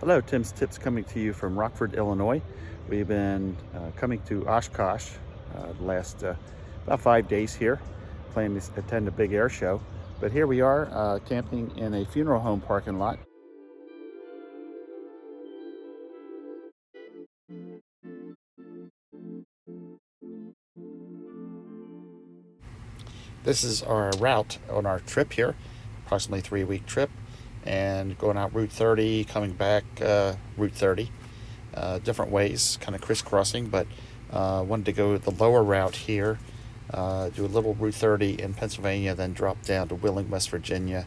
Hello, Tim's Tips coming to you from Rockford, Illinois. We've been coming to Oshkosh the last about 5 days here, planning to attend a big air show. But here we are camping in a funeral home parking lot. This is our route on our trip here, approximately 3-week trip, and going out Route 30, coming back Route 30. Different ways, kind of crisscrossing, but wanted to go the lower route here, do a little Route 30 in Pennsylvania, then drop down to Wheeling, West Virginia,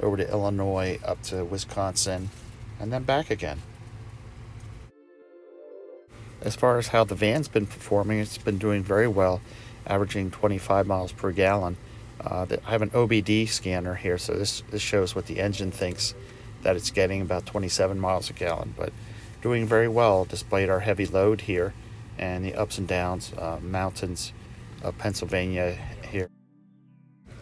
over to Illinois, up to Wisconsin, and then back again. As far as how the van's been performing, it's been doing very well, averaging 25 miles per gallon. I have an OBD scanner here, so this shows what the engine thinks that it's getting, about 27 miles a gallon, but doing very well despite our heavy load here and the ups and downs, mountains of Pennsylvania here.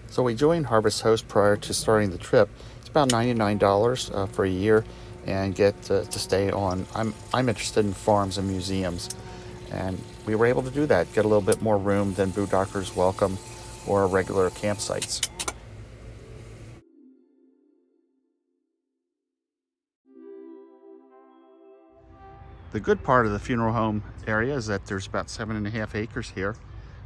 So we joined Harvest Host prior to starting the trip. It's about $99 for a year, and get to stay on. I'm interested in farms and museums, and we were able to do that, get a little bit more room than Boondocker's Welcome or regular campsites. The good part of the funeral home area is that there's about 7.5 acres here.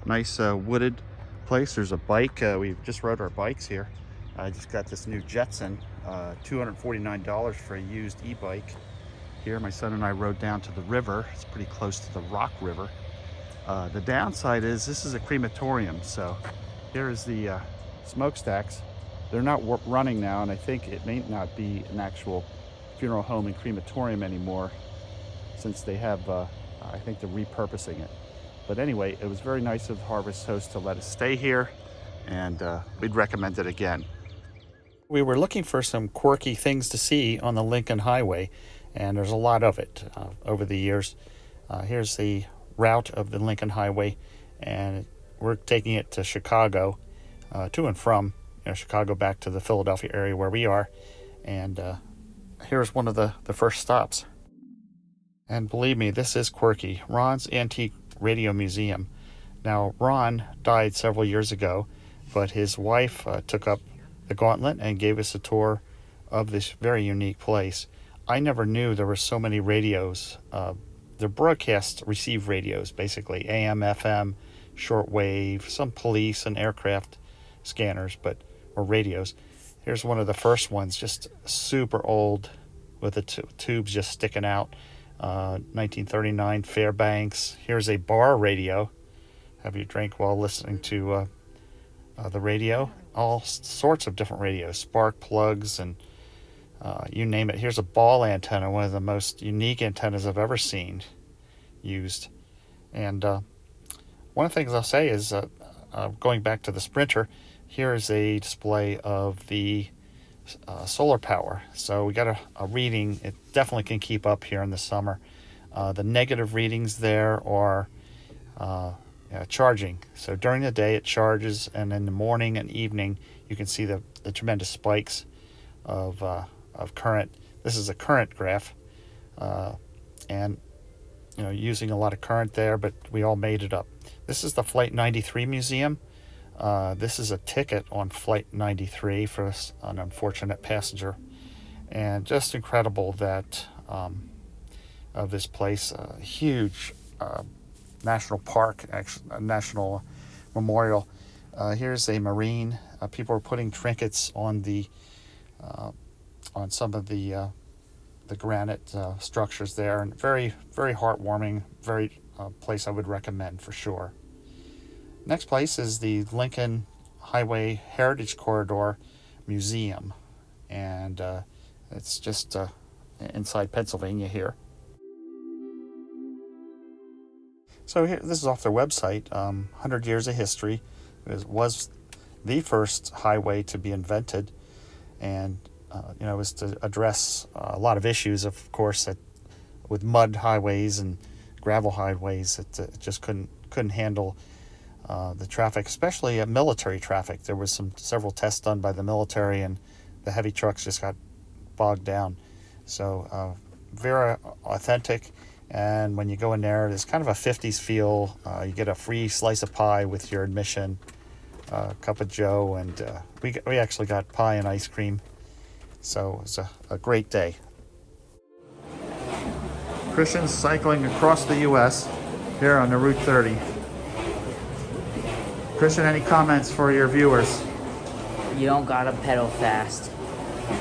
Nice wooded place. There's a bike. We just rode our bikes here. I just got this new Jetson, $249 for a used e-bike. Here, my son and I rode down to the river. It's pretty close to the Rock River. The downside is this is a crematorium, so here is the smokestacks. They're not running now, and I think it may not be an actual funeral home and crematorium anymore, since they have, I think they're repurposing it. But anyway, it was very nice of Harvest Host to let us stay here, and we'd recommend it again. We were looking for some quirky things to see on the Lincoln Highway, and there's a lot of it over the years. Here's the route of the Lincoln Highway, and we're taking it to Chicago, to and from Chicago back to the Philadelphia area where we are. And here's one of the first stops. And believe me, this is quirky. Ron's Antique Radio Museum. Now, Ron died several years ago, but his wife took up the gauntlet and gave us a tour of this very unique place. I never knew there were so many radios. They're broadcast receive radios, basically, AM, FM, shortwave, some police and aircraft scanners, or radios. Here's one of the first ones, just super old, with the tubes just sticking out. 1939 Fairbanks. Here's a bar radio. Have your drink while listening to the radio. All sorts of different radios, spark plugs, and you name it. Here's a ball antenna, one of the most unique antennas I've ever seen used. And one of the things I'll say is, going back to the Sprinter, here is a display of the solar power. So we got a reading. It definitely can keep up here in the summer. The negative readings there are charging. So during the day it charges, and in the morning and evening you can see the tremendous spikes of current. This is a current graph, and using a lot of current there, but we all made it up. This is the Flight 93 Museum. This is a ticket on Flight 93 for an unfortunate passenger, and just incredible that of this place, huge national park, actually a national memorial. Here's a Marine. People are putting trinkets on some of the granite structures there, and very, very heartwarming. Very place I would recommend for sure. Next place is the Lincoln Highway Heritage Corridor Museum, and it's just inside Pennsylvania here. So here, this is off their website. 100 years of history. It was the first highway to be invented, and it was to address a lot of issues, of course, with mud highways and gravel highways. It just couldn't handle the traffic, especially military traffic. There was several tests done by the military, and the heavy trucks just got bogged down. So very authentic. And when you go in there, there's kind of a 50s feel. You get a free slice of pie with your admission, a cup of joe, and we actually got pie and ice cream. So it was a great day. Christians cycling across the U.S. here on the Route 30. Christian, any comments for your viewers? You don't gotta pedal fast.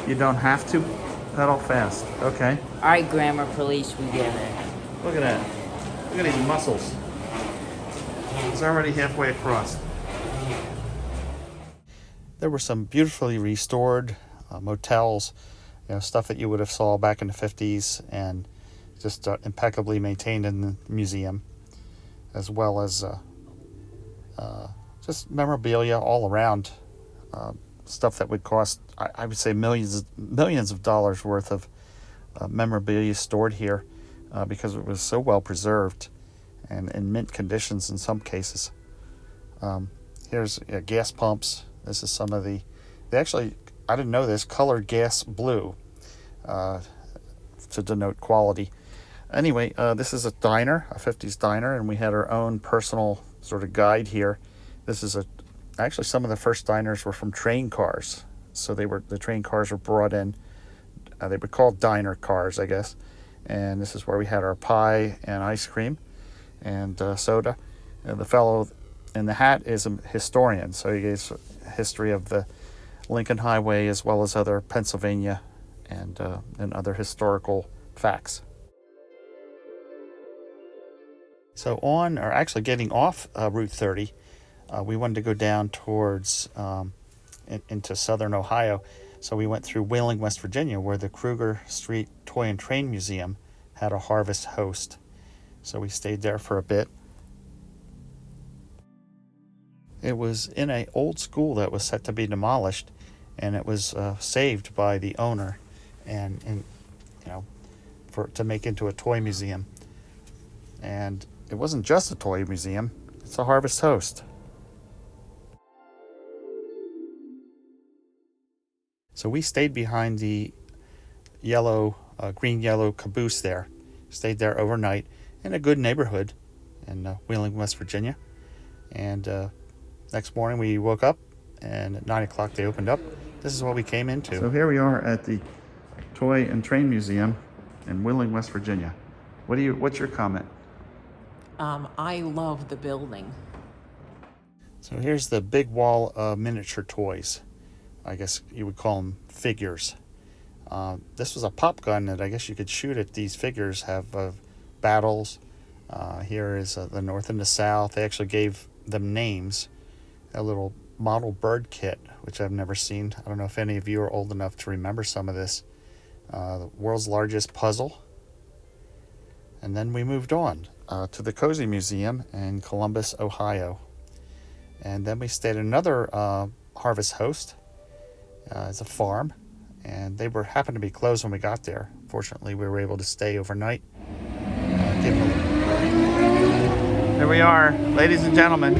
You don't have to pedal fast. Okay. All right, grammar police, we get it. Look at that. Look at these muscles. It's already halfway across. There were some beautifully restored motels, stuff that you would have saw back in the 50s, and just impeccably maintained in the museum, as well as just memorabilia all around. Stuff that would cost, I would say, millions of dollars worth of memorabilia stored here because it was so well preserved and in mint conditions in some cases. Here's gas pumps. This is some of they actually, I didn't know this, colored gas blue to denote quality. Anyway, this is a diner, a 50s diner, and we had our own personal sort of guide here. This is actually some of the first diners were from train cars. So the train cars were brought in. They were called diner cars, I guess. And this is where we had our pie and ice cream and soda. And the fellow in the hat is a historian, so he gave history of the Lincoln Highway as well as other Pennsylvania and other historical facts. So getting off Route 30, we wanted to go down towards into southern Ohio. So we went through Wheeling, West Virginia, where the Kruger Street Toy and Train Museum had a harvest host. So we stayed there for a bit. It was in an old school that was set to be demolished, and it was saved by the owner, and to make into a toy museum. And it wasn't just a toy museum; it's a harvest host. So we stayed behind the green-yellow caboose there. Stayed there overnight in a good neighborhood in Wheeling, West Virginia. And next morning we woke up, and at 9 o'clock they opened up. This is what we came into. So here we are at the Toy and Train Museum in Wheeling, West Virginia. What's your comment? I love the building. So here's the big wall of miniature toys. I guess you would call them figures. This was a pop gun that I guess you could shoot at. These figures have battles. Here is the North and the South. They actually gave them names. A little model bird kit, which I've never seen. I don't know if any of you are old enough to remember some of this. The world's largest puzzle. And then we moved on to the Cozy Museum in Columbus, Ohio. And then we stayed at another harvest host. It's a farm, and they happened to be closed when we got there. Fortunately, we were able to stay overnight. Here we are, ladies and gentlemen,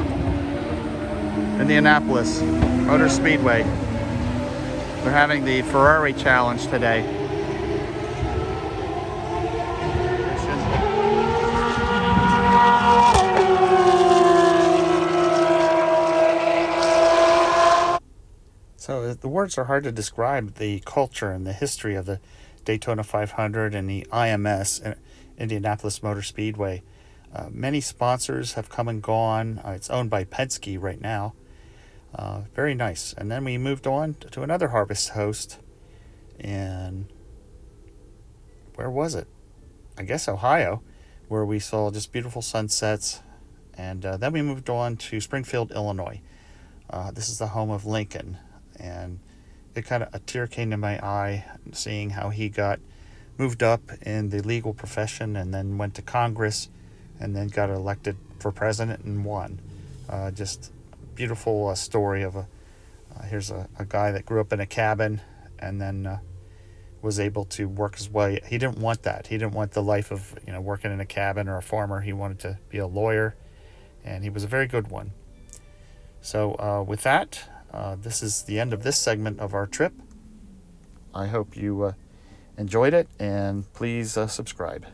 Indianapolis Motor Speedway. We're having the Ferrari Challenge today. So the words are hard to describe the culture and the history of the Daytona 500 and the IMS, Indianapolis Motor Speedway. Many sponsors have come and gone. It's owned by Penske right now. Very nice. And then we moved on to another harvest host in, where was it? I guess Ohio, where we saw just beautiful sunsets. And then we moved on to Springfield, Illinois. This is the home of Lincoln. And a tear came to my eye seeing how he got moved up in the legal profession and then went to Congress and then got elected for president and won. Just beautiful story of here's a guy that grew up in a cabin and then was able to work his way. He didn't want that. He didn't want the life of working in a cabin or a farmer. He wanted to be a lawyer, and he was a very good one. So with that, this is the end of this segment of our trip. I hope you enjoyed it, and please subscribe.